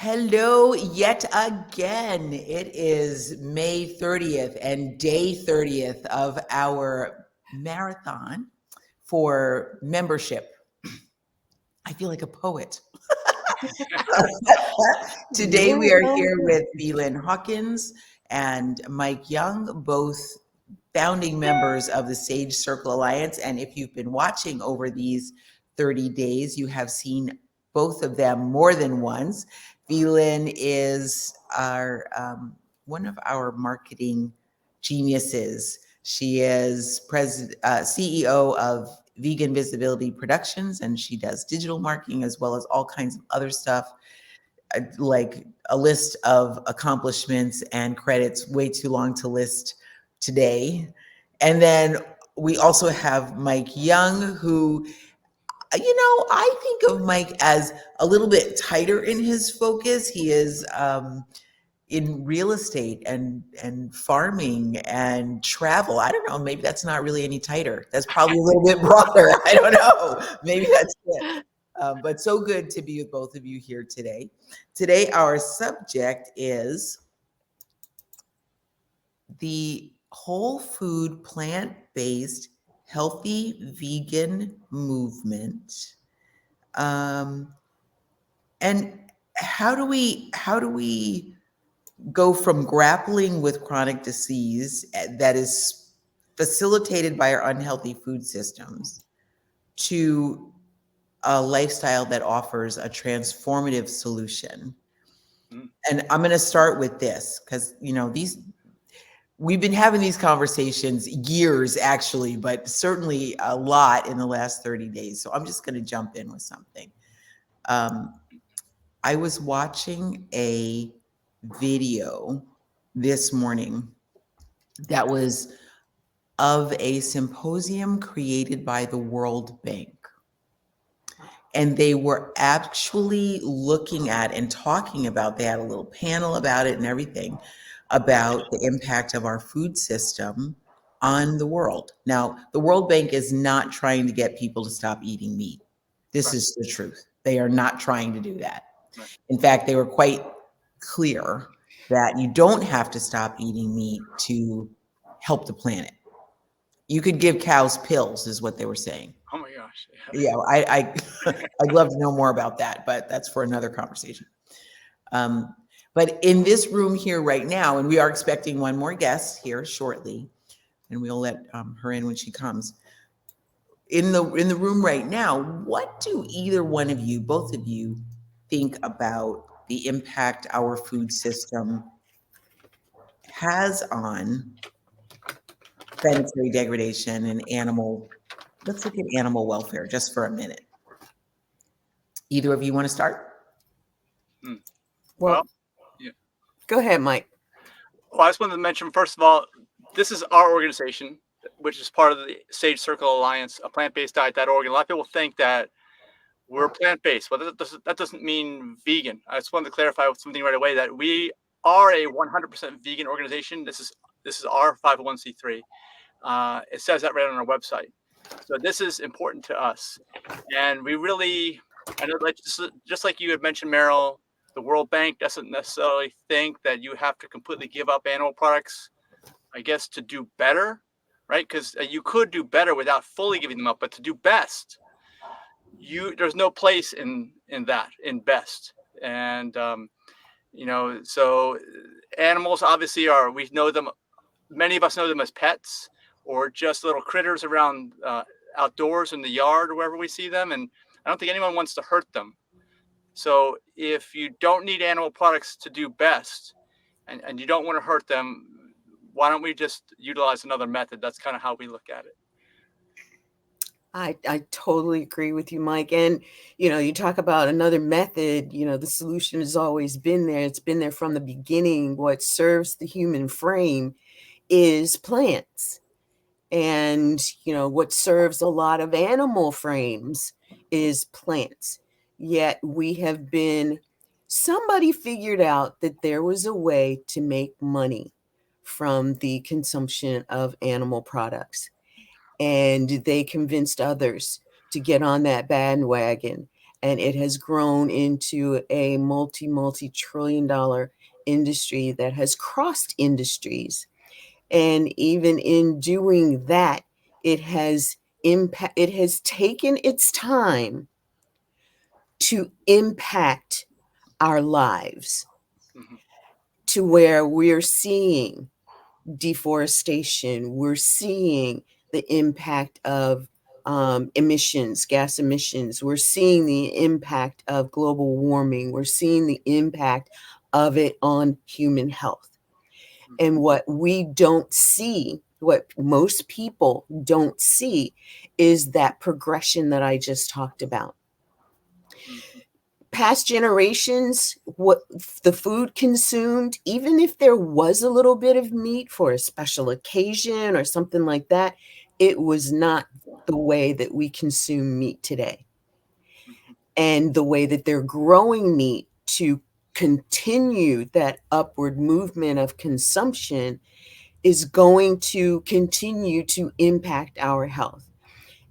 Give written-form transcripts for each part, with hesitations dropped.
Hello, yet again. It is May 30th and day 30th of our marathon for membership. I feel like a poet. Today we are here with VLynn Hawkins and Mike Young, both founding members of the Sage Circle Alliance. And if you've been watching over these 30 days, you have seen both of them more than once. VLynn is our one of our marketing geniuses. She is CEO of Vegan Visibility Productions, and she does digital marketing as well as all kinds of other stuff, like a list of accomplishments and credits, way too long to list today. And then we also have Mike Young, who, I think of Mike as a little bit tighter in his focus. He is in real estate and farming and travel. I don't know, maybe that's not really any tighter. That's probably a little bit broader. I don't know. Maybe that's it. But so good to be with both of you here today. Today, our subject is the whole food, plant-based, healthy vegan movement. And how do we go from grappling with chronic disease that is facilitated by our unhealthy food systems to a lifestyle that offers a transformative solution? And I'm going to start with this because, we've been having these conversations years actually, but certainly a lot in the last 30 days. So I'm just going to jump in with something. I was watching a video this morning that was of a symposium created by the World Bank. And they were actually looking at and talking about, they had a little panel about it and everything, about the impact of our food system on the world. Now, the World Bank is not trying to get people to stop eating meat. This is the truth. They are not trying to do that. In fact, they were quite clear that you don't have to stop eating meat to help the planet. You could give cows pills, is what they were saying. Oh my gosh. Yeah, I'd love to know more about that, but that's for another conversation. But in this room here right now, and we are expecting one more guest here shortly, and we'll let her in when she comes. In the room right now, what do either one of you, both of you, think about the impact our food system has on planetary degradation and animal? Let's look at animal welfare just for a minute. Either of you want to start? Well, yeah. Go ahead, Mike. Well, I just wanted to mention, first of all, this is our organization, which is part of the Sage Circle Alliance, a plant-based diet.org. And a lot of people think that we're plant-based, but that doesn't mean vegan. I just wanted to clarify something right away, that we are a 100% vegan organization. This is our 501c3. It says that right on our website. So this is important to us. And we really, I know, like, just like you had mentioned, Meryl, the World Bank doesn't necessarily think that you have to completely give up animal products, I guess, to do better, right? Because you could do better without fully giving them up, but to do best, there's no place in that, in best. And, so animals obviously we know them, many of us know them as pets or just little critters around outdoors in the yard or wherever we see them. And I don't think anyone wants to hurt them. So if you don't need animal products to do best and you don't want to hurt them, why don't we just utilize another method? That's kind of how we look at it. I totally agree with you, Mike. And, you talk about another method, the solution has always been there. It's been there from the beginning. What serves the human frame is plants. And, what serves a lot of animal frames is plants. Yet somebody figured out that there was a way to make money from the consumption of animal products. And they convinced others to get on that bandwagon. and it has grown into a multi-trillion-dollar industry that has crossed industries. And even in doing that, it has taken its time to impact our lives, Mhm. to where we're seeing deforestation, we're seeing the impact of gas emissions, we're seeing the impact of global warming, we're seeing the impact of it on human health. And what we don't see, what most people don't see, is that progression that I just talked about. Mhm. Past generations, what the food consumed, even if there was a little bit of meat for a special occasion or something like that, it was not the way that we consume meat today. Mhm. And the way that they're growing meat to continue that upward movement of consumption is going to continue to impact our health.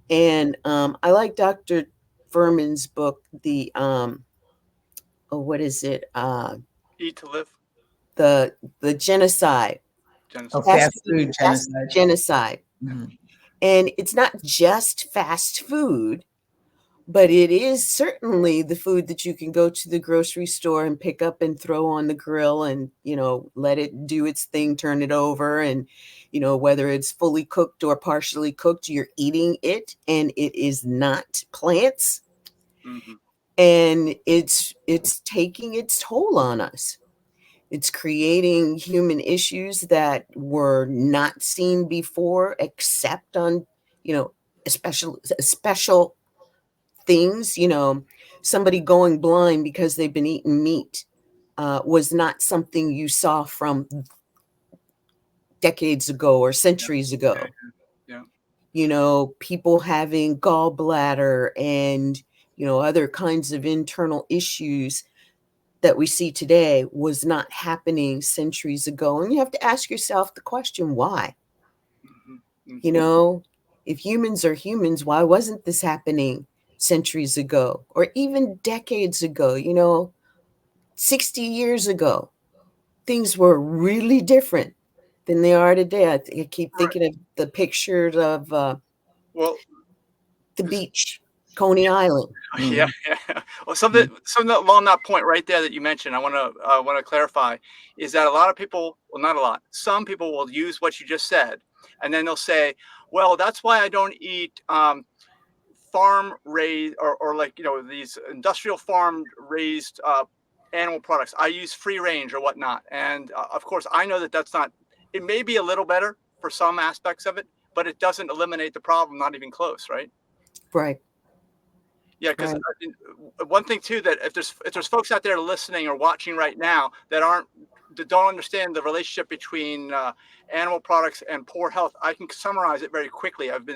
And I like Dr. Furman's book, what is it? Eat to live. The genocide, Oh, Genocide. fast food genocide. genocide. Mhm. And it's not just fast food, but it is certainly the food that you can go to the grocery store and pick up and throw on the grill and, let it do its thing, turn it over. And, whether it's fully cooked or partially cooked, you're eating it, and it is not plants. Mhm. And it's taking its toll on us. It's creating human issues that were not seen before, except on, special things. Somebody going blind because they've been eating meat was not something you saw from decades ago or centuries ago. Yeah. People having gallbladder and, other kinds of internal issues that we see today was not happening centuries ago. And you have to ask yourself the question, why? Mhm. You Mhm. know, if humans are humans, why wasn't this happening centuries ago or even decades ago? 60 years ago, things were really different than they are today. I keep Right. thinking of the pictures of Well, the beach, Coney Island. yeah, Mhm. yeah. Well, something along that point right there that you mentioned, I want to clarify is that a lot of people, well, not a lot, some people will use what you just said, and then they'll say, "Well, that's why I don't eat farm raised or like these industrial farm raised animal products. I use free range or whatnot." And of course, I know that that's not. It may be a little better for some aspects of it, but it doesn't eliminate the problem. Not even close, right? Right, Yeah, because right. one thing too, that if there's folks out there listening or watching right now that don't understand the relationship between animal products and poor health, I can summarize it very quickly. I've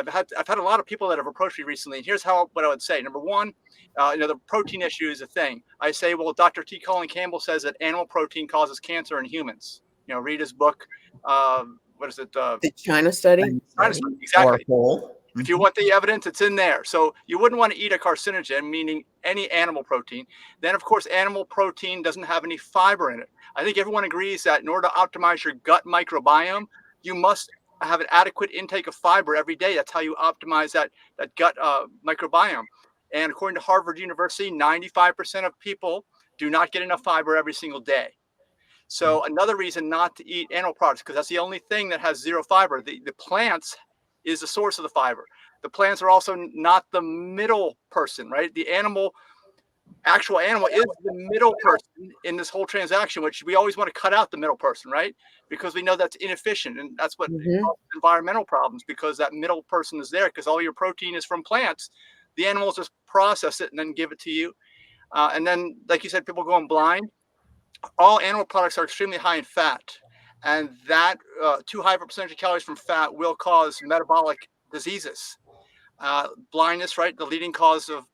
had a lot of people that have approached me recently, and here's what I would say. Number one, the protein issue is a thing. I say, well, Dr. T. Colin Campbell says that animal protein causes cancer in humans. Read his book. What is it? The China study. Dinosaur. Or Exactly. whole. If you want the evidence, it's in there. So you wouldn't want to eat a carcinogen, meaning any animal protein. Then, of course, animal protein doesn't have any fiber in it. I think everyone agrees that in order to optimize your gut microbiome, you must have an adequate intake of fiber every day. That's how you optimize that gut microbiome. And according to Harvard University, 95% of people do not get enough fiber every single day. So another reason not to eat animal products, because that's the only thing that has zero fiber. The plants is the source of the fiber. The plants are also not the middle person, right? The actual animal is the middle person in this whole transaction, which we always want to cut out the middle person, right? Because we know that's inefficient, and that's what Mm-hmm. causes environmental problems, because that middle person is there because all your protein is from plants. The animals just process it and then give it to you. And then, like you said, people going blind. All animal products are extremely high in fat, and that too high of a percentage of calories from fat will cause metabolic diseases. Blindness, right? The leading cause of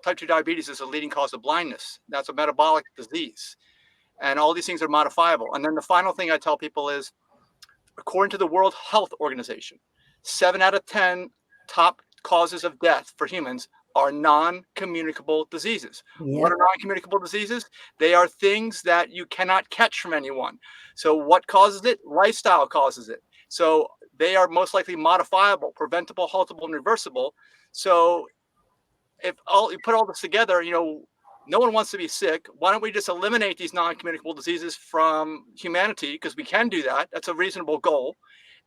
type 2 diabetes is the leading cause of blindness. That's a metabolic disease. And all these things are modifiable. And then the final thing I tell people is, according to the World Health Organization, 7 out of 10 top causes of death for humans are non-communicable diseases. Yep. What are non-communicable diseases? They are things that you cannot catch from anyone. So what causes it? Lifestyle causes it. So they are most likely modifiable, preventable, haltable, and reversible. So if you put all this together, no one wants to be sick. Why don't we just eliminate these non-communicable diseases from humanity? Because we can do that. That's a reasonable goal.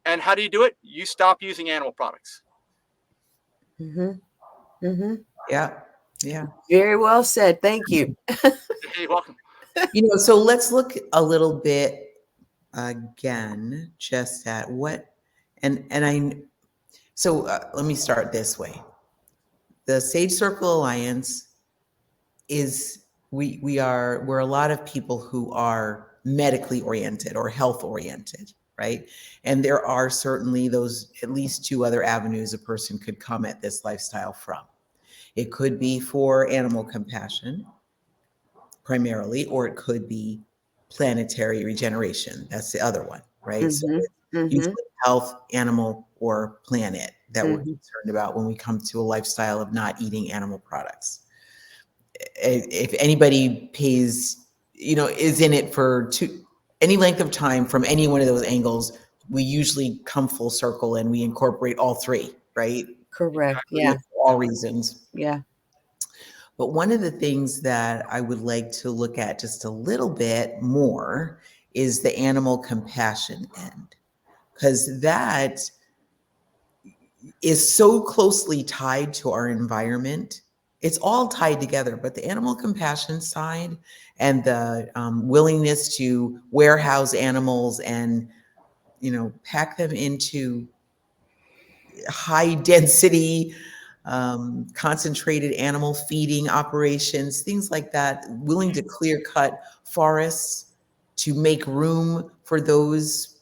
And how do you do it? You stop using animal products. Mm-hmm. Mm-hmm. Yeah. Yeah. Very well said. Thank you. You're welcome. So let's look a little bit again just at what, so let me start this way. The Sage Circle Alliance is, we're a lot of people who are medically oriented or health oriented, right? And there are certainly those at least two other avenues a person could come at this lifestyle from. It could be for animal compassion primarily, or it could be planetary regeneration. That's the other one, right? So usually health, animal, or planet that we're concerned about when we come to a lifestyle of not eating animal products. If anybody pays, is in it for any length of time from any one of those angles, we usually come full circle and we incorporate all three, right? Correct. Exactly. Yeah. For all reasons. Yeah. But one of the things that I would like to look at just a little bit more is the animal compassion end, because that is so closely tied to our environment. It's all tied together, but the animal compassion side and the willingness to warehouse animals and, pack them into high density, concentrated animal feeding operations, things like that, willing to clear cut forests to make room for those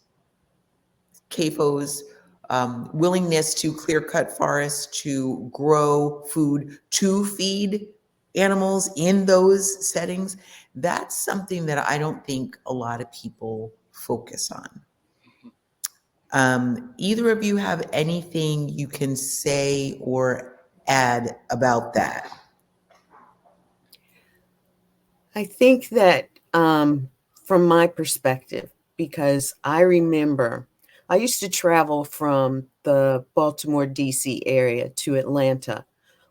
CAFOs, willingness to clear cut forests to grow food to feed animals in those settings. That's something that I don't think a lot of people focus on. Either of you have anything you can say or add about that? I think that from my perspective, because I remember I used to travel from the Baltimore, D.C. area to Atlanta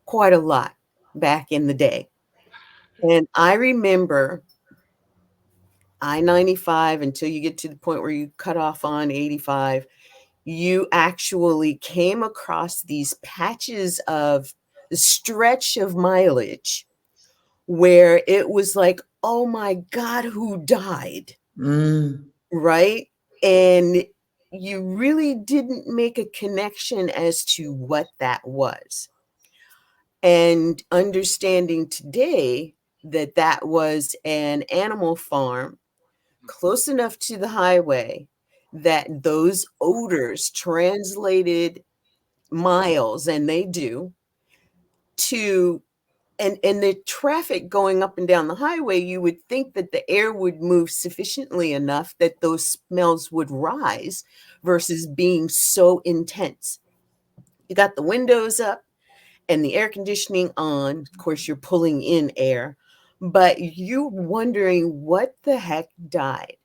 quite a lot back in the day. And I remember I-95 until you get to the point where you cut off on 85, you actually came across these patches of the stretch of mileage where it was like, oh my God, who died? Right? And you really didn't make a connection as to what that was. And understanding today that that was an animal farm close enough to the highway that those odors translated miles, and they do, to and the traffic going up and down the highway, you would think that the air would move sufficiently enough that those smells would rise versus being so intense. You got the windows up and the air conditioning on. Of course, you're pulling in air, but you're wondering what the heck died.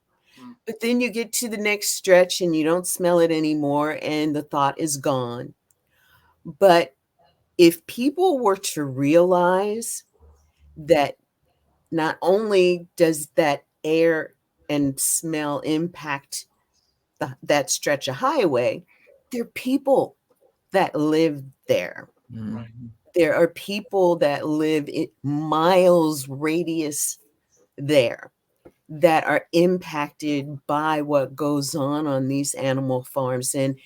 But then you get to the next stretch and you don't smell it anymore, and the thought is gone. But if people were to realize that not only does that air and smell impact that stretch of highway, there are people that live there. There are people that live in miles radius there that are impacted by what goes on these animal farms. And,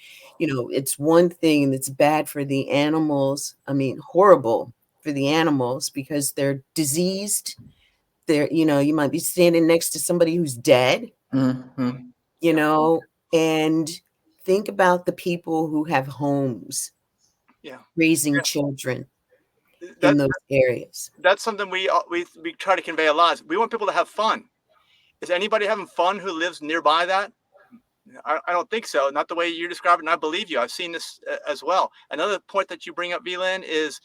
it's one thing that's bad for the animals. I mean, horrible for the animals because they're diseased. You might be standing next to somebody who's dead, and think about the people who have homes, raising children in those areas. That's something we try to convey a lot. We want people to have fun. Is anybody having fun who lives nearby that? I don't think so. Not the way you describe it, and I believe you. I've seen this as well. Another point that you bring up, VLynn, is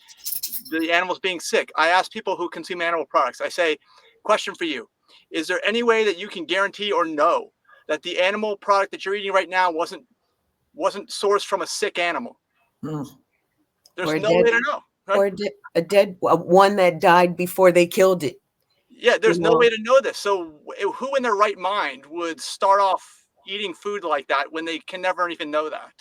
the animals being sick. I ask people who consume animal products, I say, question for you. Is there any way that you can guarantee or know that the animal product that you're eating right now wasn't sourced from a sick animal? Mm. There's Or no dead, way to know. Right? or a dead one that died before they killed it. Yeah, there's You no know, way to know this. So who in their right mind would start off eating food like that when they can never even know that?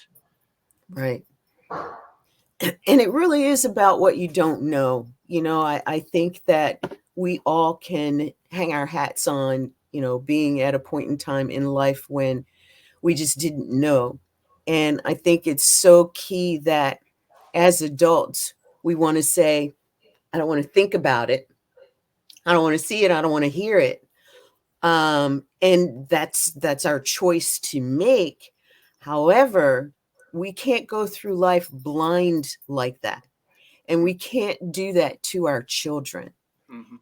right. And it really is about what you don't know. I think that we all can hang our hats on, being at a point in time in life when we just didn't know. And I think it's so key that as adults, we want to say, I don't want to think about it. I don't want to see it. I don't want to hear it. And that's our choice to make. However, we can't go through life blind like that. And we can't do that to our children. Mm-hmm.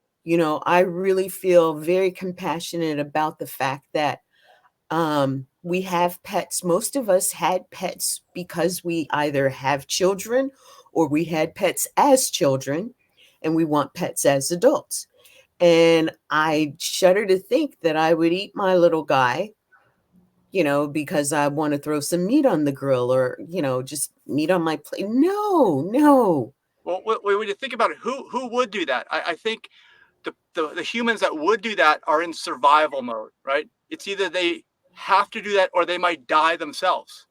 I really feel very compassionate about the fact that we have pets. Most of us had pets because we either have children or we had pets as children, and we want pets as adults. And I shudder to think that I would eat my little guy, because I want to throw some meat on the grill or, just meat on my plate. No. Well, when you think about it, who would do that? I think the humans that would do that are in survival mode, right? It's either they have to do that or they might die themselves.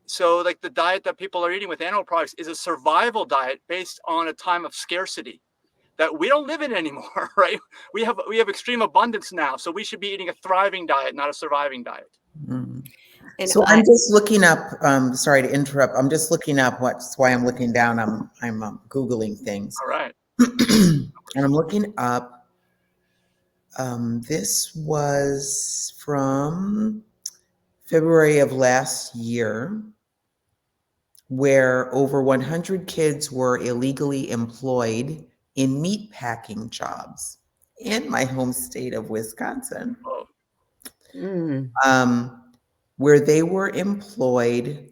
So like the diet that people are eating with animal products is a survival diet based on a time of scarcity that we don't live in anymore, right? We have extreme abundance now. So we should be eating a thriving diet, not a surviving diet. Mm. And So I'm just looking up, sorry to interrupt. I'm just looking up that's why I'm looking down. I'm Googling things. All right. And I'm looking up, this was from February of last year, where over 100 kids were illegally employed in meat packing jobs in my home state of Wisconsin. Oh. Where they were employed,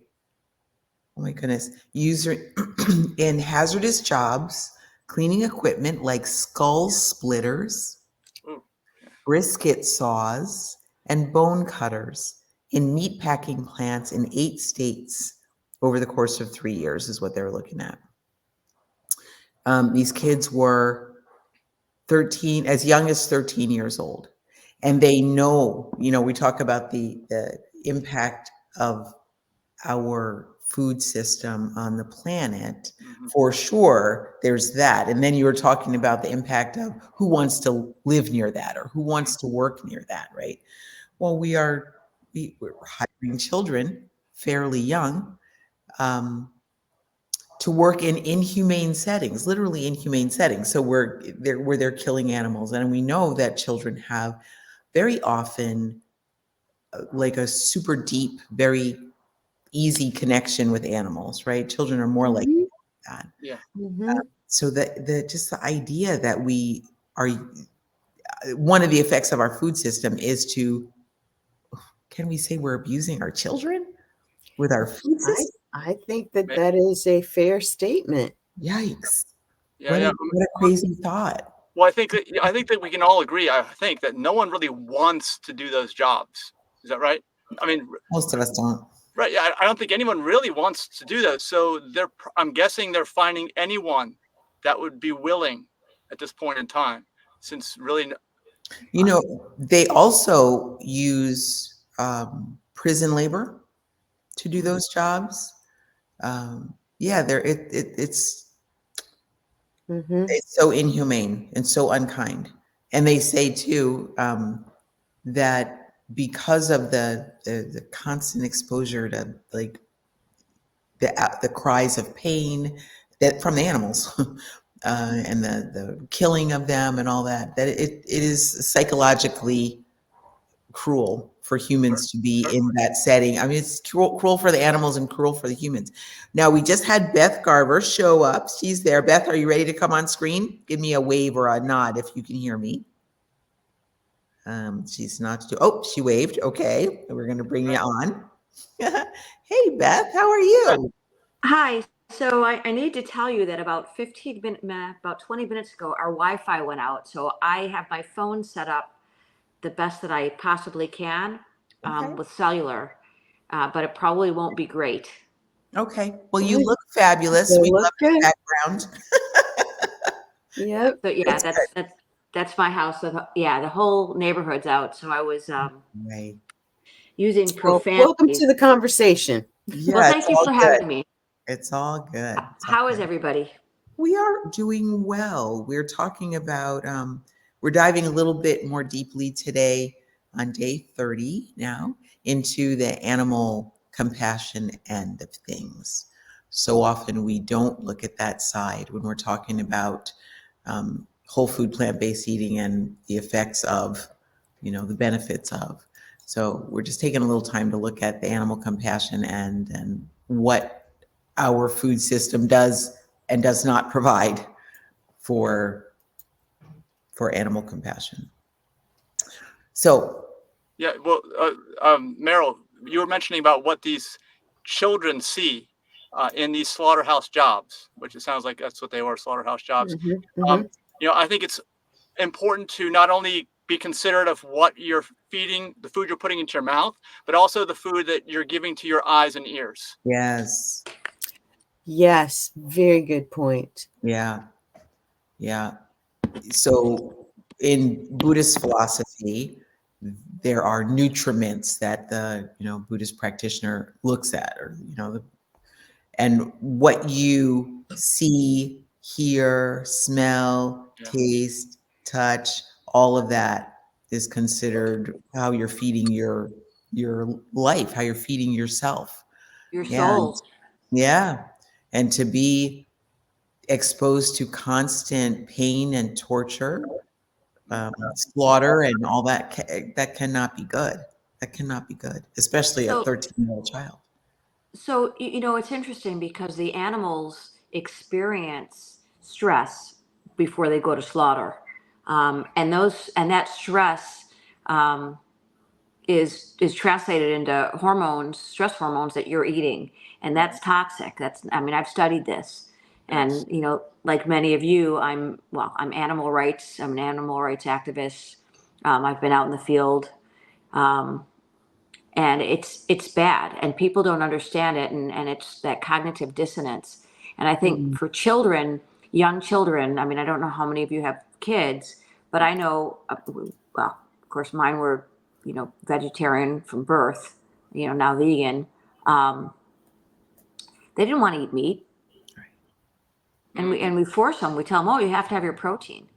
oh my goodness, in hazardous jobs, cleaning equipment like skull splitters, brisket saws, and bone cutters in meat packing plants in 8 states over the course of 3 years is what they're looking at. These kids were as young as 13 years old. And they know, we talk about the impact of our food system on the planet. Mm-hmm. For sure, there's that. And then you were talking about the impact of who wants to live near that or who wants to work near that, right? Well, we're hiring children fairly young to work in inhumane settings, literally inhumane settings. So where they're killing animals. And we know that children have very often like a super deep, very easy connection with animals, right? Children are more like that. Yeah. So just the idea that we are, one of the effects of our food system is can we say we're abusing our children with our food system? I think that is a fair statement. Yikes. Yeah. What a crazy thought. Well, I think that we can all agree. I think that no one really wants to do those jobs. Is that right? I mean, most of us don't. Right. Yeah. I don't think anyone really wants to do those. So I'm guessing they're finding anyone that would be willing at this point in time, since really. They also use prison labor to do those jobs. It's so inhumane and so unkind. And they say too that because of the constant exposure to like the cries of pain that from the animals and the killing of them and all that it is psychologically cruel for humans to be in that setting. I mean, it's cruel for the animals and cruel for the humans. Now, we just had Beth Garver show up. She's there. Beth, are you ready to come on screen? Give me a wave or a nod if you can hear me. She's not. She waved. Okay, we're going to bring you on. Hey, Beth, how are you? Hi. So I need to tell you that about 20 minutes ago, our Wi-Fi went out. So I have my phone set up the best that I possibly can Okay. with cellular, but it probably won't be great. Okay. Well, you look fabulous. They We look love your good. background. Yep. So yeah, It's that's my house. So the whole neighborhood's out. So I was right. using Well, welcome profanities. to the conversation. Well, Yeah, it's thank you all for good. having me. It's all good. It's all How is good. everybody? We are doing well. We're talking about, we're diving a little bit more deeply today on day 30 now into the animal compassion end of things. So often we don't look at that side when we're talking about whole food plant-based eating and the effects of, the benefits of. So we're just taking a little time to look at the animal compassion and what our food system does and does not provide for animal compassion. So Yeah, well, Meryl, you were mentioning about what these children see in these slaughterhouse jobs, which it sounds like that's what they were, slaughterhouse jobs. Um, I think it's important to not only be considerate of what you're feeding, the food you're putting into your mouth, but also the food that you're giving to your eyes and ears. yes, Yes, very good point. yeah, yeah. So in Buddhist philosophy, there are nutriments that the Buddhist practitioner looks at, or and what you see, hear, smell, Yeah. taste, touch, all of that is considered how you're feeding your life, how you're feeding yourself. Your And soul. yeah, and to be exposed to constant pain and torture, slaughter, and all that that cannot be good. That cannot be good, especially a So 13-year-old child. So, it's interesting because the animals experience stress before they go to slaughter. And that stress um, is translated into stress hormones that you're eating. And that's toxic. I've studied this. Yes. And, like many of you, I'm animal rights. I'm an animal rights activist. I've been out in the field. Um, and it's bad and people don't understand it, and it's that cognitive dissonance. And I think for children, young children, I don't know how many of you have kids, but I know, well, of course mine were vegetarian from birth, now vegan. They didn't want to eat meat, and we force them. We tell them, oh, you have to have your protein.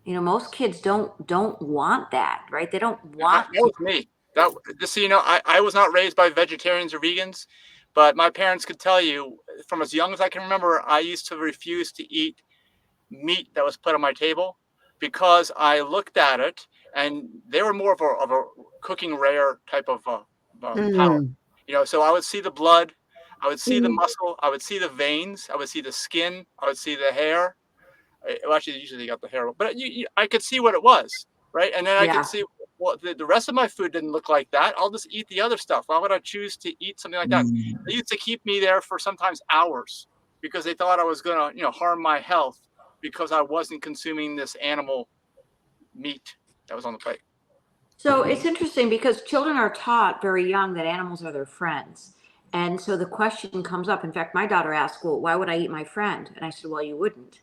Most kids don't want that, right? They don't That want to. was me. That just so you know, I was not raised by vegetarians or vegans, but my parents could tell you from as young as I can remember, I used to refuse to eat meat that was put on my table because I looked at it and they were more of a cooking rare type of palate. Mm. So I would see the blood, I would see the muscle, I would see the veins, I would see the skin, I would see the hair. Well, actually, usually they got the hair, but I could see what it was, right? And then I could Yeah. see well, the rest of my food didn't look like that. I'll just eat the other stuff. Why would I choose to eat something like that? They used to keep me there for sometimes hours because they thought I was going to, harm my health because I wasn't consuming this animal meat that was on the plate. So it's interesting because children are taught very young that animals are their friends. And so the question comes up. In fact, my daughter asked, well, why would I eat my friend? And I said, well, you wouldn't.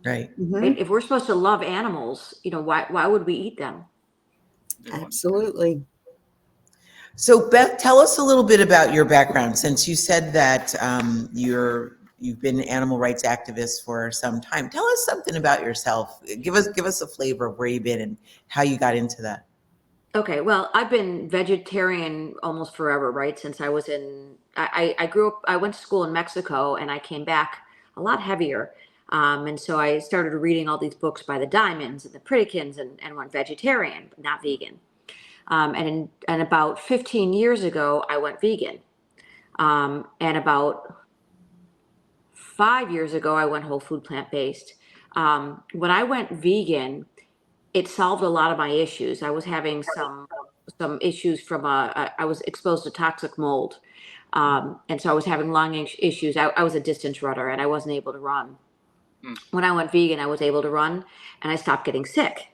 Right. Right? If we're supposed to love animals, why would we eat them? Absolutely. So, Beth, tell us a little bit about your background, since you said that you've been an animal rights activist for some time. Tell us something about yourself. Give us a flavor of where you've been and how you got into that. Okay, well, I've been vegetarian almost forever, right? Since I grew up, I went to school in Mexico and I came back a lot heavier. And so I started reading all these books by the Diamonds and the Pritikins and went vegetarian, but not vegan. And about 15 years ago, I went vegan. And about 5 years ago, I went whole food plant based. When I went vegan, it solved a lot of my issues. I was having some issues from I was exposed to toxic mold. And so I was having lung issues. I was a distance runner and I wasn't able to run. Mm. When I went vegan, I was able to run and I stopped getting sick.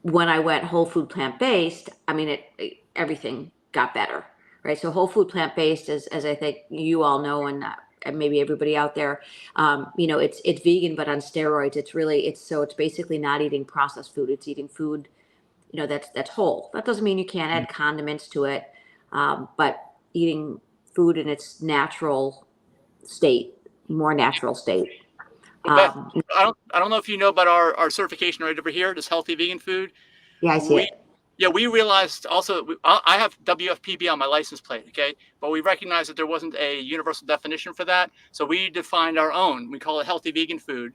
When I went whole food plant-based, I mean, everything got better, right? So whole food plant-based, as I think you all know, and maybe everybody out there, it's vegan, but on steroids. It's basically not eating processed food. It's eating food, that's whole. That doesn't mean you can't add condiments to it, but eating food in its natural state, more natural state. Well, Beth, I don't know if you know about our certification right over here, this healthy vegan food. Yeah, I see it. Yeah, we realized also, I have WFPB on my license plate, okay? But we recognized that there wasn't a universal definition for that. So we defined our own. We call it healthy vegan food.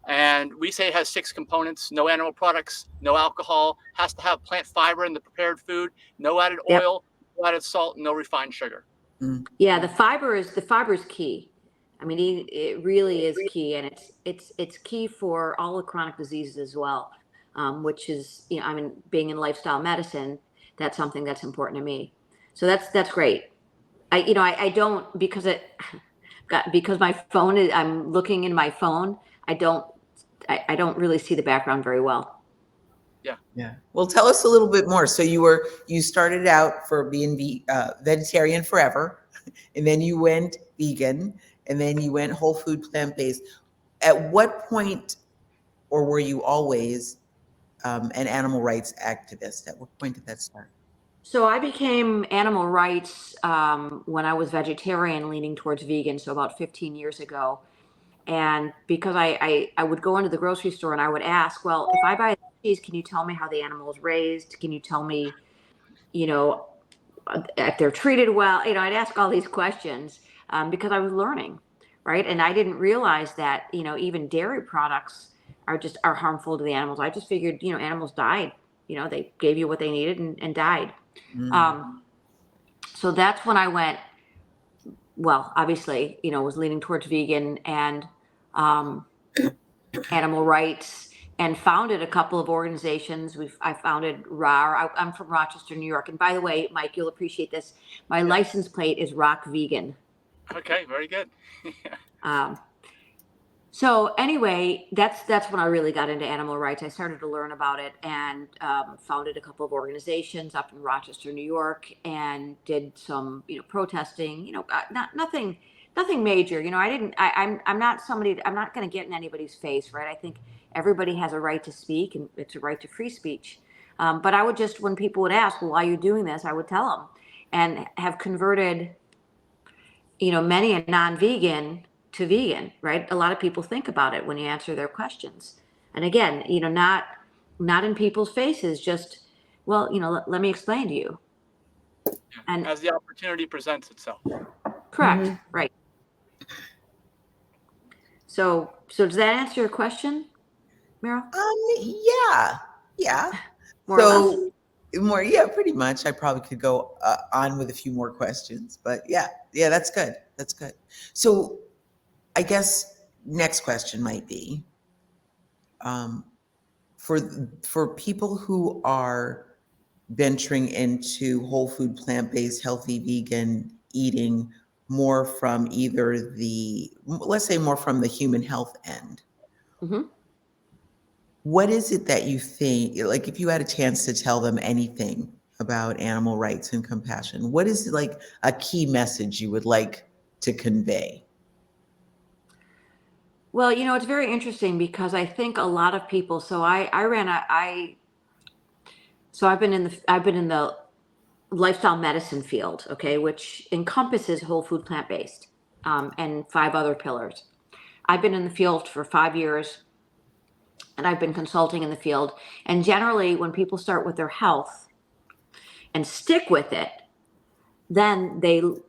And we say it has 6 components: no animal products, no alcohol, has to have plant fiber in the prepared food, no added oil, no added salt, no refined sugar. Yeah, the fiber is key. I mean, it really is key, and it's key for all the chronic diseases as well, which is, I mean, being in lifestyle medicine, that's something that's important to me. So that's great. I don't, because my phone is, I'm looking in my phone. I don't really see the background very well. Yeah. Well, tell us a little bit more. So you started out for being vegetarian forever, and then you went vegan, and then you went whole food plant-based. At what point, or were you always an animal rights activist? At what point did that start? So I became animal rights when I was vegetarian, leaning towards vegan. So about 15 years ago. And because I would go into the grocery store and I would ask, well, if I buy cheese, can you tell me how the animal is raised? Can you tell me, if they're treated well? I'd ask all these questions because I was learning, right? And I didn't realize that, even dairy products are harmful to the animals. I just figured, animals died. They gave you what they needed and died. So that's when I went, well, obviously, was leaning towards vegan and animal rights, and founded a couple of organizations. I founded RAR. I'm from Rochester, New York. And by the way, Mike, you'll appreciate this. My license plate is Rock Vegan. Okay, very good. So anyway, that's when I really got into animal rights. I started to learn about it and founded a couple of organizations up in Rochester, New York, and did some, protesting. Nothing major. I'm not somebody. I'm not going to get in anybody's face, right? I think everybody has a right to speak, and it's a right to free speech. But I would just, when people would ask, well, why are you doing this? I would tell them, and have converted, many a non-vegan to vegan, right? A lot of people think about it when you answer their questions. And again, not in people's faces, just, well, let me explain to you. And as the opportunity presents itself. Correct. Right. So does that answer your question, Meryl? Yeah. More or less? Yeah, pretty much. I probably could go on with a few more questions, but yeah, that's good. That's good. So I guess next question might be, for people who are venturing into whole food, plant-based, healthy vegan eating, more from either let's say more from the human health end. What is it that you think, like, if you had a chance to tell them anything about animal rights and compassion, what is like a key message you would like to convey? Well, it's very interesting because I think a lot of people. So I've been in the lifestyle medicine field, okay, which encompasses whole food, plant-based, and 5 other pillars. I've been in the field for 5 years, and I've been consulting in the field. And generally, when people start with their health and stick with it, then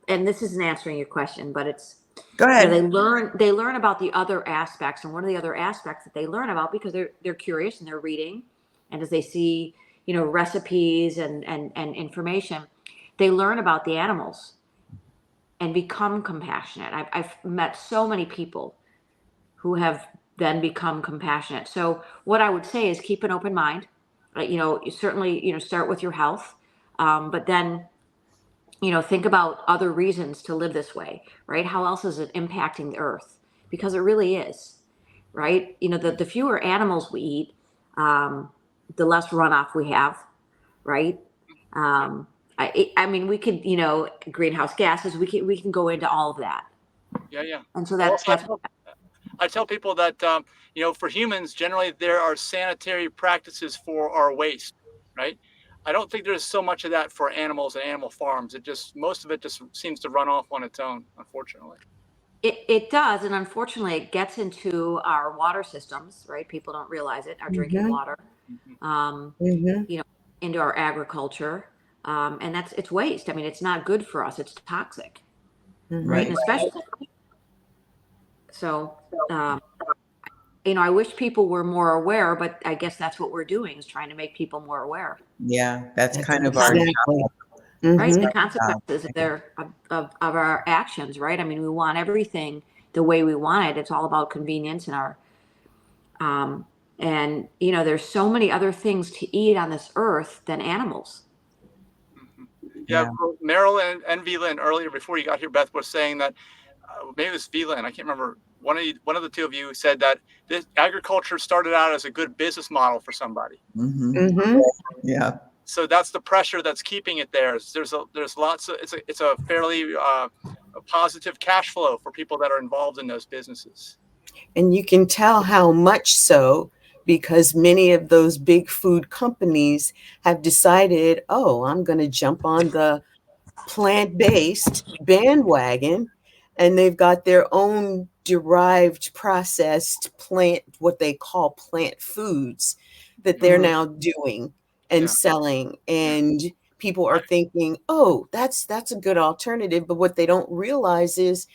and this isn't answering your question, but it's, Go ahead. they learn about the other aspects. And one of the other aspects that they learn about, because they're curious and they're reading, and as they see, recipes and information, they learn about the animals and become compassionate. I've met so many people who have then become compassionate. So what I would say is keep an open mind. You certainly, start with your health, but then, think about other reasons to live this way, right? How else is it impacting the earth? Because it really is, right? The fewer animals we eat, the less runoff we have, right? I mean, we could, greenhouse gases, we can go into all of that. Yeah. And so Well, that's I tell people that, for humans, generally, there are sanitary practices for our waste, right? I don't think there's so much of that for animals and animal farms. Most of it just seems to run off on its own, unfortunately. It does, and unfortunately, it gets into our water systems, right? People don't realize it. Our drinking water, into our agriculture, and it's waste. I mean, it's not good for us. It's toxic, right? And especially, so I wish people were more aware, but I guess that's what we're doing, is trying to make people more aware. Yeah, that's kind of our job. Right, the consequences of our actions, right? I mean, we want everything the way we want it. It's all about convenience and our and there's so many other things to eat on this earth than animals. Yeah. Well, Meryl and VLynn earlier, before you got here, Beth was saying that maybe it was VLynn, I can't remember. One of the two of you said that this agriculture started out as a good business model for somebody. Yeah. So that's the pressure that's keeping it there. There's lots of it's a fairly a positive cash flow for people that are involved in those businesses. And you can tell how much so, because many of those big food companies have decided, I'm going to jump on the plant-based bandwagon, and they've got their own derived processed what they call plant foods that they're now doing and selling. And people are thinking, that's a good alternative. But what they don't realize is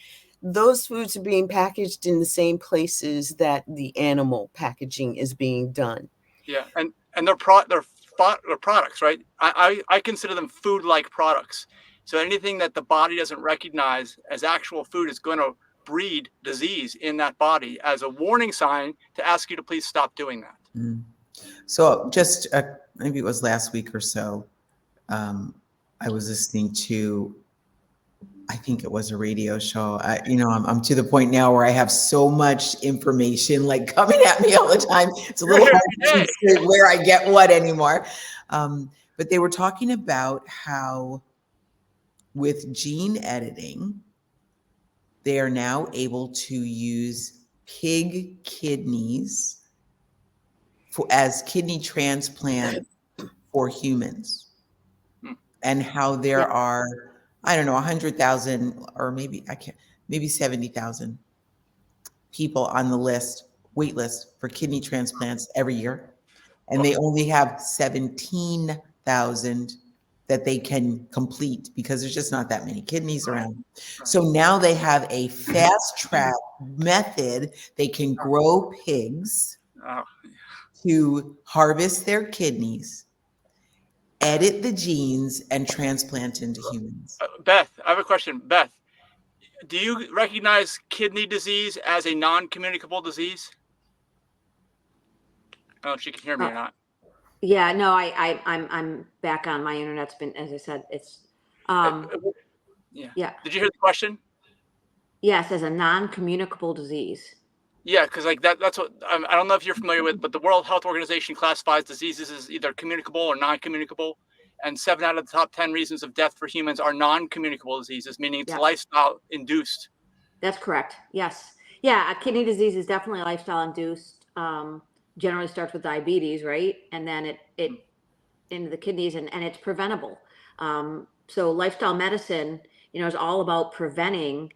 those foods are being packaged in the same places that the animal packaging is being done. Yeah, and they're products, right? I consider them food-like products. So anything that the body doesn't recognize as actual food is going to breed disease in that body as a warning sign to ask you to please stop doing that. So just maybe it was last week or so, I was listening to, I think it was a radio show. I'm to the point now where I have so much information like coming at me all the time. It's a little hard to see where I get what anymore. But they were talking about how with gene editing, they are now able to use pig kidneys as kidney transplant for humans, and how there are, I don't know, 100,000 or maybe 70,000 people on the wait list for kidney transplants every year. And they only have 17,000 that they can complete because there's just not that many kidneys around. So now they have a fast track method. They can grow pigs to harvest their kidneys, edit the genes, and transplant into humans. Beth, I have a question. Beth, do you recognize kidney disease as a non-communicable disease? I don't know if she can hear me or not. Yeah, no, I'm back on. My internet's been, as I said, it's yeah. Did you hear the question? Yes, as a non-communicable disease. Yeah, because that's what I don't know if you're familiar with, but the World Health Organization classifies diseases as either communicable or non-communicable, and 7 out of the top 10 reasons of death for humans are non-communicable diseases, meaning it's lifestyle induced. That's correct. Yes, yeah, kidney disease is definitely lifestyle induced. Generally starts with diabetes, right, and then it into the kidneys, and it's preventable. So lifestyle medicine, is all about preventing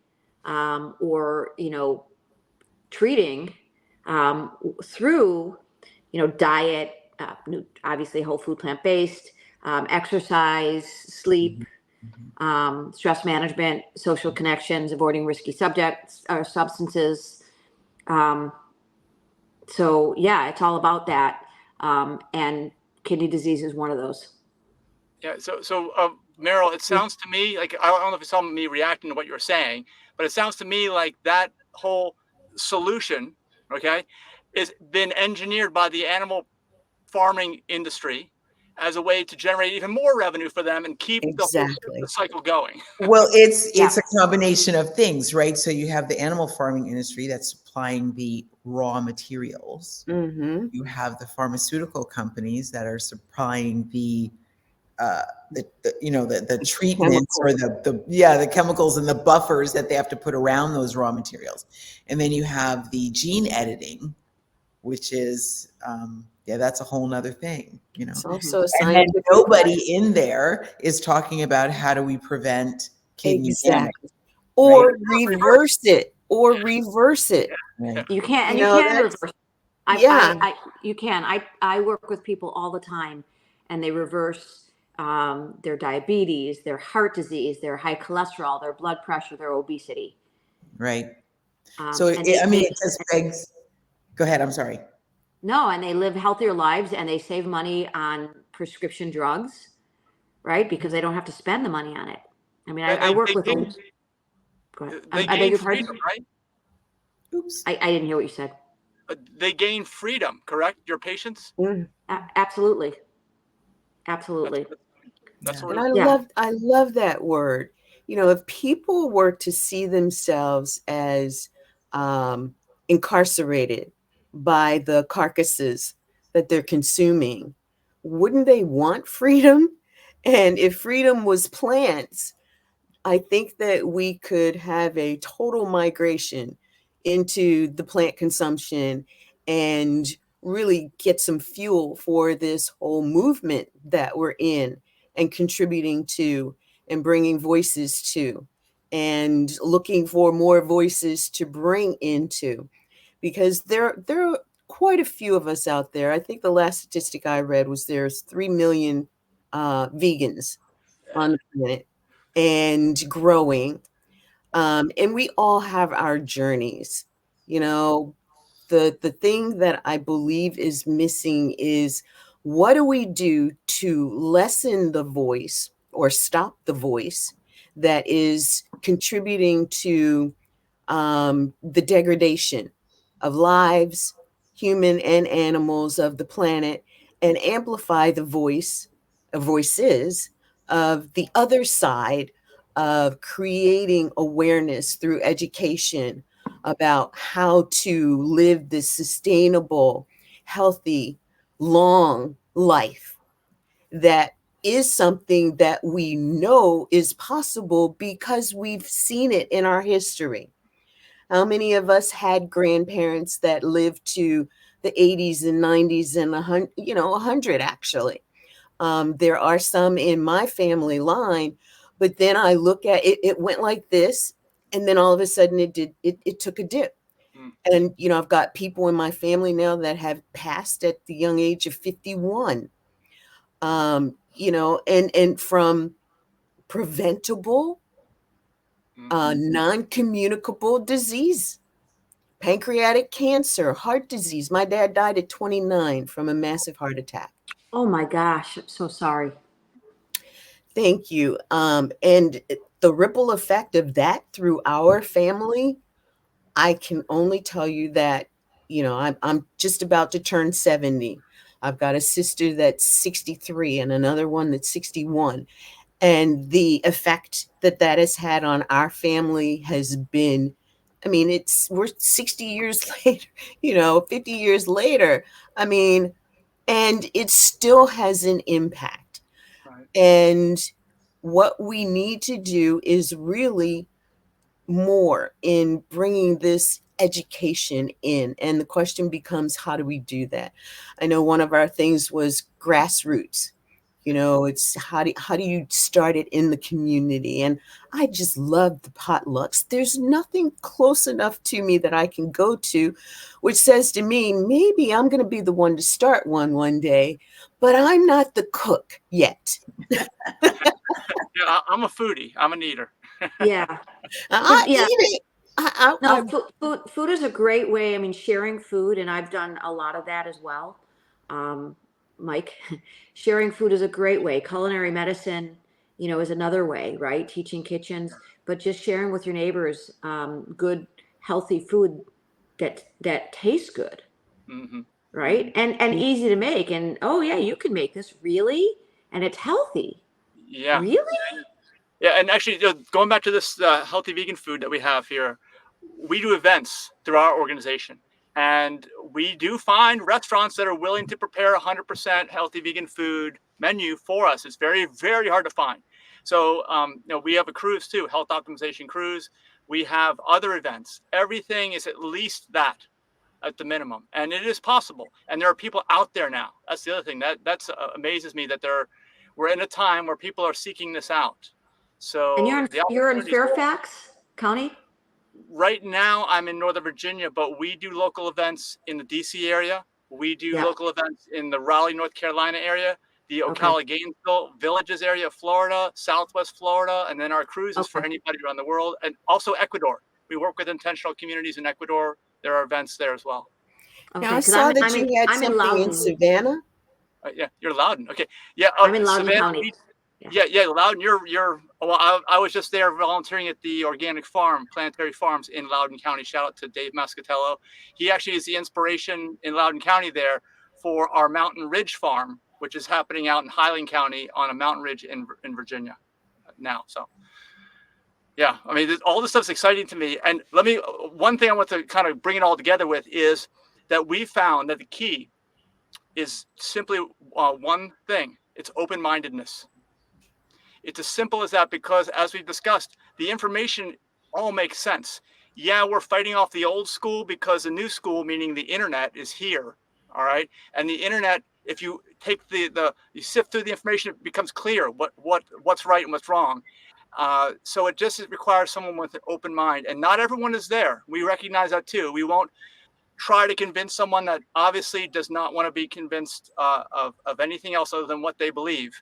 or treating through diet, obviously whole food, plant-based, exercise, sleep, stress management, social connections, avoiding risky subjects or substances. So yeah, it's all about that, and kidney disease is one of those. Yeah. So Meryl, it sounds to me like, I don't know if it's me reacting to what you're saying, but it sounds to me like that whole solution, okay, is been engineered by the animal farming industry as a way to generate even more revenue for them and keep Exactly. the cycle going. Well, it's Yeah. a combination of things, right? So you have the animal farming industry that's supplying the raw materials. Mm-hmm. You have the pharmaceutical companies that are supplying the treatments or the chemicals and the buffers that they have to put around those raw materials. And then you have the gene editing, which is that's a whole nother thing, It's also a and then scientific nobody in there is talking about how do we prevent kidney damage, exactly. Or right? reverse it. Or reverse it. Right. You can't, and You you know, can that's reverse. yeah. You can. I work with people all the time, and they reverse their diabetes, their heart disease, their high cholesterol, their blood pressure, their obesity. Right. So And it just begs. Go ahead. I'm sorry. no, and they live healthier lives, and they save money on prescription drugs, right? Because they don't have to spend the money on it. I mean, I work with. Go ahead. They I beg gain your pardon? freedom, right? Oops. I didn't hear what you said. They gain freedom, correct? Your patients? Mm. Absolutely. Absolutely. That's Yeah. what And Yeah. I love that word. You know, if people were to see themselves as incarcerated by the carcasses that they're consuming, wouldn't they want freedom? And if freedom was plants, I think that we could have a total migration into the plant consumption and really get some fuel for this whole movement that we're in and contributing to and bringing voices to and looking for more voices to bring into, because there are quite a few of us out there. I think the last statistic I read was there's 3 million vegans on the planet and growing. And we all have our journeys. You know, the thing that I believe is missing is, what do we do to lessen the voice or stop the voice that is contributing to the degradation of lives, human and animals, of the planet, and amplify the voices of the other side of creating awareness through education about how to live this sustainable, healthy, long life that is something that we know is possible because we've seen it in our history. How many of us had grandparents that lived to the 80s and 90s and 100 actually? There are some in my family line, but then I look at it, it went like this, and then all of a sudden it took a dip. And I've got people in my family now that have passed at the young age of 51. And from preventable, non-communicable disease, pancreatic cancer, heart disease. My dad died at 29 from a massive heart attack. Oh my gosh, I'm so sorry. Thank you. And the ripple effect of that through our family, I can only tell you that, I'm just about to turn 70. I've got a sister that's 63 and another one that's 61. And the effect that has had on our family has been, I mean, we're 60 years later, 50 years later. I mean, and it still has an impact. Right. And what we need to do is really more in bringing this education in. And the question becomes, how do we do that? I know one of our things was grassroots. It's how do you start it in the community? And I just love the potlucks. There's nothing close enough to me that I can go to, which says to me, maybe I'm going to be the one to start one day, but I'm not the cook yet. Yeah, I'm a foodie. I'm an eater. Yeah. I Yeah. eat it. No, food is a great way. I mean, sharing food, and I've done a lot of that as well. Mike, sharing food is a great way. Culinary medicine, is another way, right? Teaching kitchens, but just sharing with your neighbors good, healthy food that tastes good, Mm-hmm. right? And easy to make. And oh yeah, you can make this, really, and it's healthy. Yeah. Really? Yeah, and actually, going back to this healthy vegan food that we have here, we do events through our organization, and we do find restaurants that are willing to prepare 100% healthy vegan food menu for us. It's very, very hard to find. So, we have a cruise too, health optimization cruise. We have other events. Everything is at least that at the minimum, and it is possible. And there are people out there now. That's the other thing that amazes me, that we're in a time where people are seeking this out. And So the you're in opportunities Fairfax County? right now, I'm in Northern Virginia, but we do local events in the DC area. We do Yeah. local events in the Raleigh, North Carolina area, the Okay. Ocala, Gainesville Villages area of Florida, Southwest Florida, and then our cruises for Okay. anybody around the world, and also Ecuador. We work with intentional communities in Ecuador. There are events there as well. Now, Okay, I 'cause saw that I'm in you had I'm in something in Loudoun. Savannah. Yeah, you're Loudon. Okay. Yeah, I'm in Loudoun Savannah. County. Yeah, Loudon. Well, I was just there volunteering at the organic farm, Planetary Farms in Loudoun County. Shout out to Dave Mascatello. He actually is the inspiration in Loudoun County there for our Mountain Ridge farm, which is happening out in Highland County on a mountain ridge in Virginia now. So, yeah, I mean, all this stuff's exciting to me. And one thing I want to kind of bring it all together with is that we found that the key is simply one thing. It's open-mindedness. It's as simple as that, because as we've discussed, the information all makes sense. Yeah, we're fighting off the old school because the new school, meaning the internet, is here. All right. And the internet, if you take you sift through the information, it becomes clear what's right and what's wrong. So it just requires someone with an open mind, and not everyone is there. We recognize that too. We won't try to convince someone that obviously does not want to be convinced of anything else other than what they believe.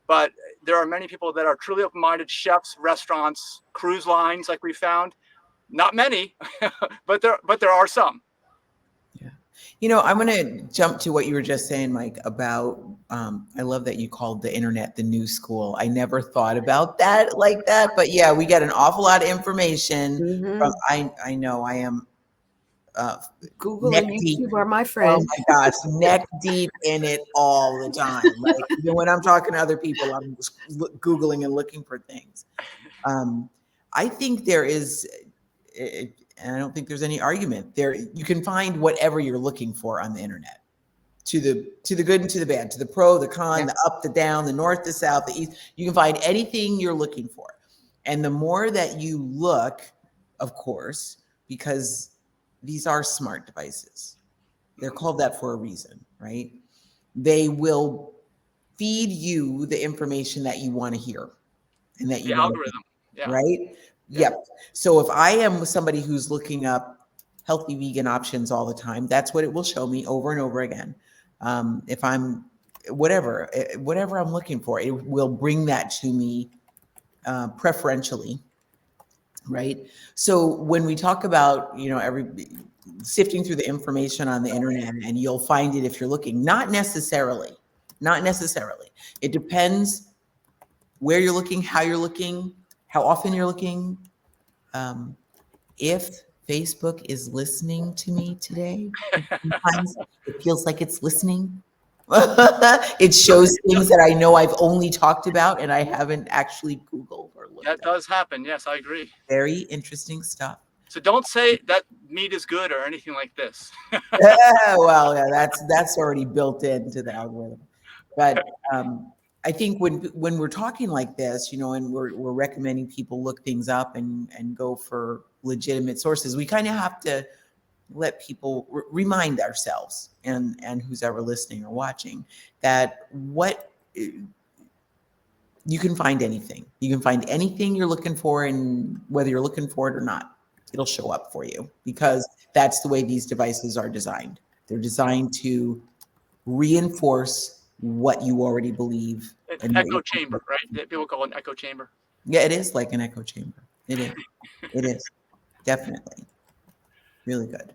But there are many people that are truly open-minded: chefs, restaurants, cruise lines, like we found. Not many, but there are some. Yeah. I'm going to jump to what you were just saying, Mike, about, I love that you called the internet the new school. I never thought about that like that, but yeah, we got an awful lot of information from, I know I am Google neck and deep. YouTube are my Oh friends. my gosh, neck deep in it all the time. Like, even when I'm talking to other people, I'm just Googling and looking for things. I think there is, and I don't think there's any argument there. You can find whatever you're looking for on the internet, to the good and to the bad, to the pro, the con, the up, the down, the north, the south, the east. You can find anything you're looking for. And the more that you look, of course, because these are smart devices. They're called that for a reason, right? They will feed you the information that you want to hear and that you The want algorithm. to hear, right? Yep. So if I am somebody who's looking up healthy vegan options all the time, that's what it will show me over and over again. If I'm whatever I'm looking for, it will bring that to me preferentially, right? So when we talk about, sifting through the information on the internet, and you'll find it if you're looking, not necessarily. It depends where you're looking, how you're looking, how often you're looking. If Facebook is listening to me today, sometimes it feels like it's listening. It shows things that I know I've only talked about and I haven't actually Googled or looked That at. does happen. Yes, I agree. Very interesting stuff. So don't say that meat is good or anything like this. Well, yeah, that's already built into the algorithm. But I think when we're talking like this, and we're recommending people look things up and go for legitimate sources, we kind of have to let people remind ourselves and who's ever listening or watching that you can find anything. You can find anything you're looking for, and whether you're looking for it or not, it'll show up for you, because that's the way these devices are designed. They're designed to reinforce what you already believe. An echo chamber, right? People call it an echo chamber. Yeah, it is like an echo chamber. It is. It is. Definitely. Really good.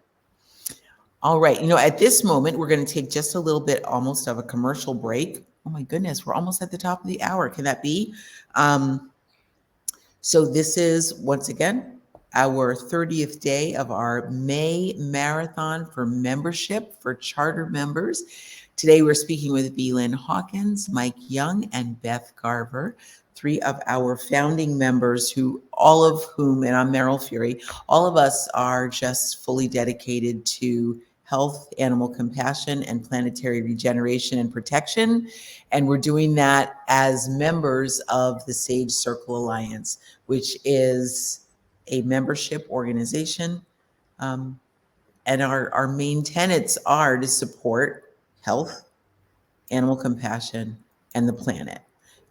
All right. At this moment, we're going to take just a little bit almost of a commercial break. Oh my goodness, we're almost at the top of the hour. Can that be? So this is, once again, our 30th day of our May Marathon for membership for charter members. Today, we're speaking with VLynn Hawkins, Mike Young, and Beth Garver, three of our founding members who, all of whom, and I'm Meryl Fury, all of us are just fully dedicated to health, animal compassion, and planetary regeneration and protection. And we're doing that as members of the Sage Circle Alliance, which is a membership organization. And our main tenets are to support health, animal compassion, and the planet.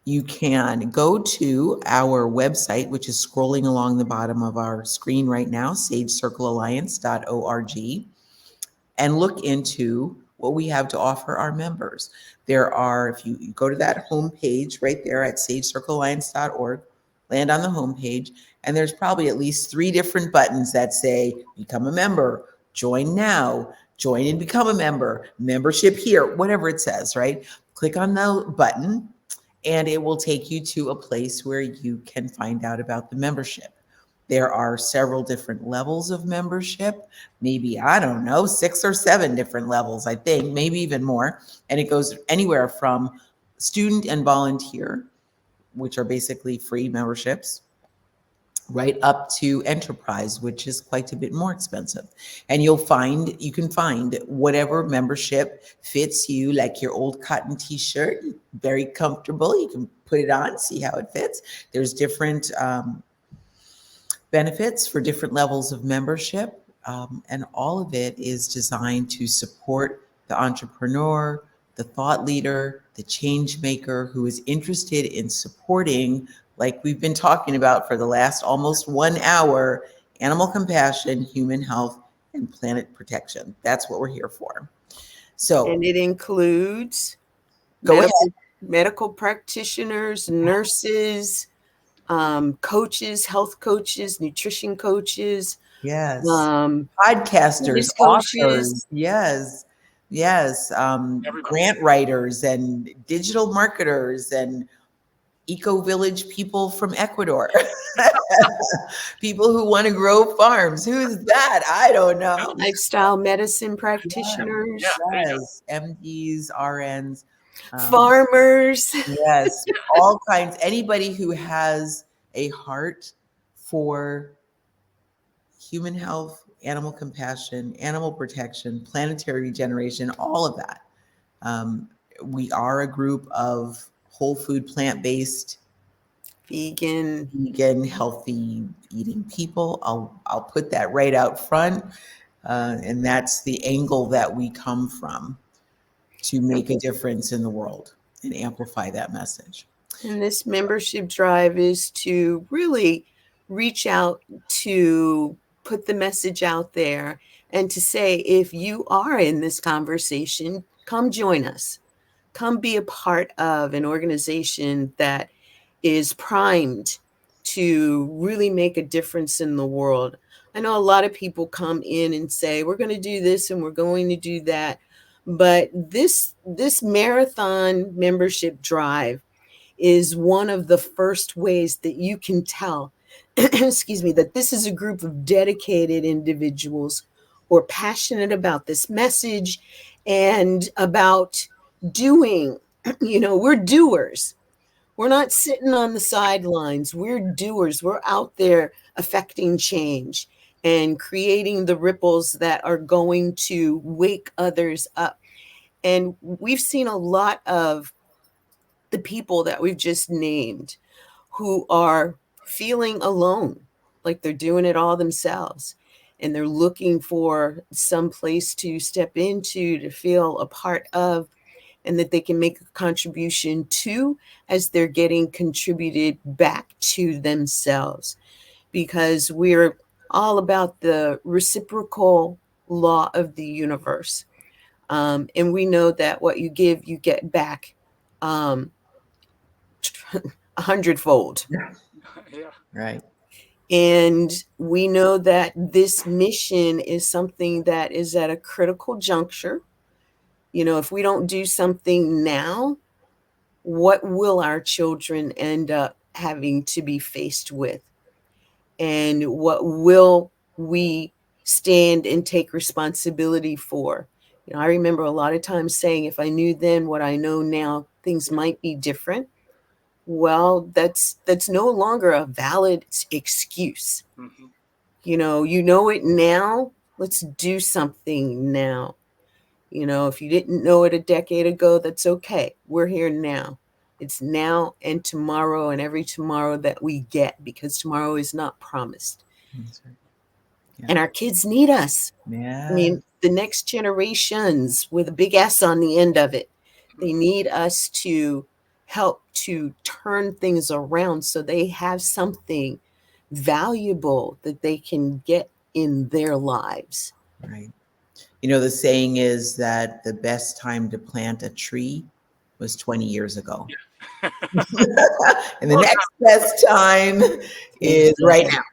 You can go to our website, which is scrolling along the bottom of our screen right now, sagecirclealliance.org, and look into what we have to offer our members. There are, if you go to that homepage right there at sagecirclealliance.org, land on the homepage, and there's probably at least 3 different buttons that say become a member, join now, join and become a member, membership here, whatever it says, right? Click on the button and it will take you to a place where you can find out about the membership. There are several different levels of membership, maybe, I don't know, 6 or 7 different levels, I think, maybe even more. And it goes anywhere from student and volunteer, which are basically free memberships, right up to enterprise, which is quite a bit more expensive. And you can find whatever membership fits you, like your old cotton t-shirt, very comfortable. You can put it on, see how it fits. There's different benefits for different levels of membership. And all of it is designed to support the entrepreneur, the thought leader, the change maker who is interested in supporting, like we've been talking about for the last almost 1 hour, animal compassion, human health, and planet protection. That's what we're here for. So, and it includes go medical practitioners, nurses, coaches, health coaches, nutrition coaches. Yes. Podcasters, Podcasters, authors, yes, grant writers and digital marketers and eco-village people from Ecuador. People who want to grow farms. Who's that? I don't know. lifestyle medicine practitioners, Yes, MDs, RNs, farmers. yes, all kinds. Anybody who has a heart for human health, animal compassion, animal protection, planetary regeneration, all of that. We are a group of whole food, plant-based, vegan, healthy eating people. I'll put that right out front. And that's the angle that we come from, to make a difference in the world and amplify that message. And this membership drive is to really reach out, to put the message out there, and to say, if you are in this conversation, come join us. Come be a part of an organization that is primed to really make a difference in the world. I know a lot of people come in and say, we're going to do this and we're going to do that. But this marathon membership drive is one of the first ways that you can tell, excuse me, that this is a group of dedicated individuals who are passionate about this message and about doing. We're doers. We're not sitting on the sidelines. We're doers. We're out there affecting change and creating the ripples that are going to wake others up. And we've seen a lot of the people that we've just named who are feeling alone, like they're doing it all themselves. And they're looking for some place to step into, to feel a part of, and that they can make a contribution to, as they're getting contributed back to themselves. Because we're all about the reciprocal law of the universe. And we know that what you give, you get back 100-fold. Yeah. Right. And we know that this mission is something that is at a critical juncture. If we don't do something now, what will our children end up having to be faced with? and what will we stand and take responsibility for? You know, I remember a lot of times saying, if I knew then what I know now, things might be different. Well, that's no longer a valid excuse. Mm-hmm. You know it now, let's do something now. You know, if you didn't know it a decade ago, that's okay. We're here now. It's now and tomorrow and every tomorrow that we get, because tomorrow is not promised. That's right. Yeah. And our kids need us. Yeah. I mean, the next generations with a big S on the end of it, they need us to help to turn things around so they have something valuable that they can get in their lives. Right. You know, the saying is that the best time to plant a tree was 20 years ago. And the next best time is right now.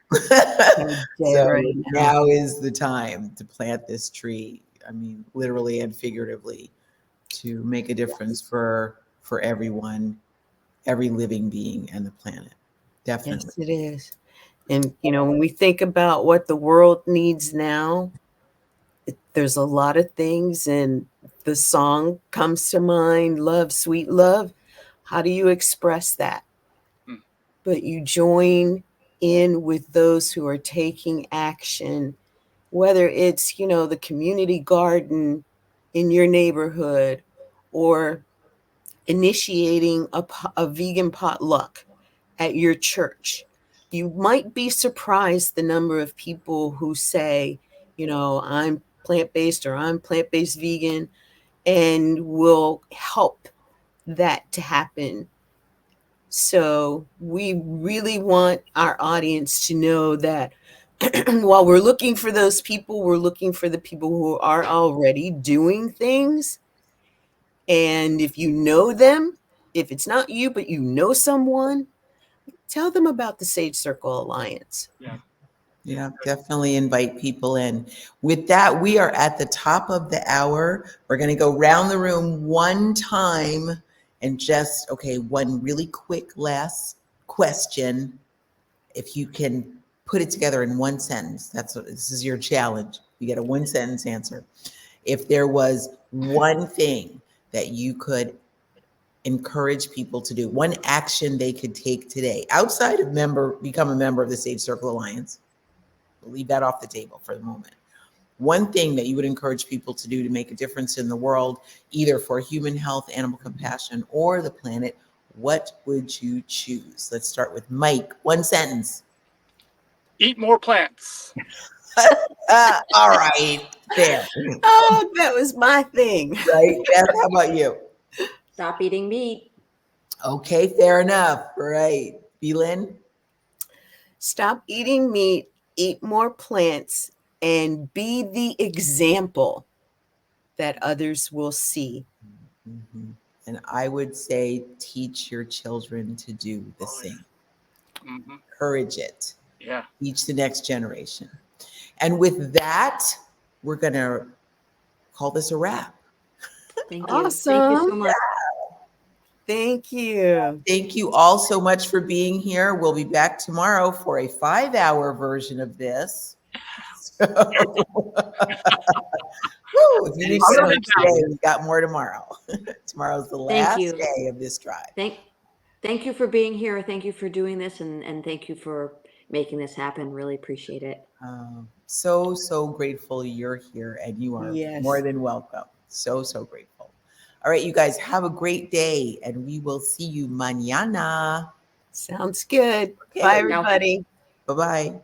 So right now is the time to plant this tree. I mean, literally and figuratively, to make a difference for everyone, every living being and the planet. Definitely. Yes, it is. And, you know, when we think about what the world needs now, there's a lot of things, and the song comes to mind, Love, Sweet Love. How do you express that? But you join in with those who are taking action, whether it's, you know, the community garden in your neighborhood, or initiating a vegan potluck at your church. You might be surprised the number of people who say, you know, I'm plant-based or I'm plant-based vegan, and will help that to happen. So we really want our audience to know that while we're looking for those people, we're looking for the people who are already doing things. And if you know them, if it's not you, but you know someone, tell them about the Sage Circle Alliance. Yeah, definitely invite people in. With that, we are at the top of the hour. We're going to go round the room one time and just, one really quick last question. If you can put it together in one sentence, this is your challenge. You get a one sentence answer. If there was one thing that you could encourage people to do, one action they could take today, outside of become a member of the Sage Circle Alliance, we'll leave that off the table for the moment. One thing that you would encourage people to do to make a difference in the world, either for human health, animal compassion, or the planet, what would you choose? Let's start with Mike. One sentence. Eat more plants. All right, fair. Oh, that was my thing. Right, Beth, how about you? Stop eating meat. Okay, fair enough. Right. VLynn? Stop eating meat, eat more plants, and be the example that others will see. Mm-hmm. And I would say teach your children to do the same. Mm-hmm. Encourage it. Yeah. Teach the next generation. And with that, we're going to call this a wrap. Thank you. Awesome. Thank you so much. Thank you. Thank you all so much for being here. We'll be back tomorrow for a 5-hour version of this. So, if you didn't get it today, we got more tomorrow. Tomorrow's the last day of this drive. Thank you for being here. Thank you for doing this, and thank you for making this happen. Really appreciate it. So grateful you're here, and you are more than welcome. So grateful. All right, you guys, have a great day, and we will see you mañana. Sounds good. Okay. Bye, everybody. Bye-bye.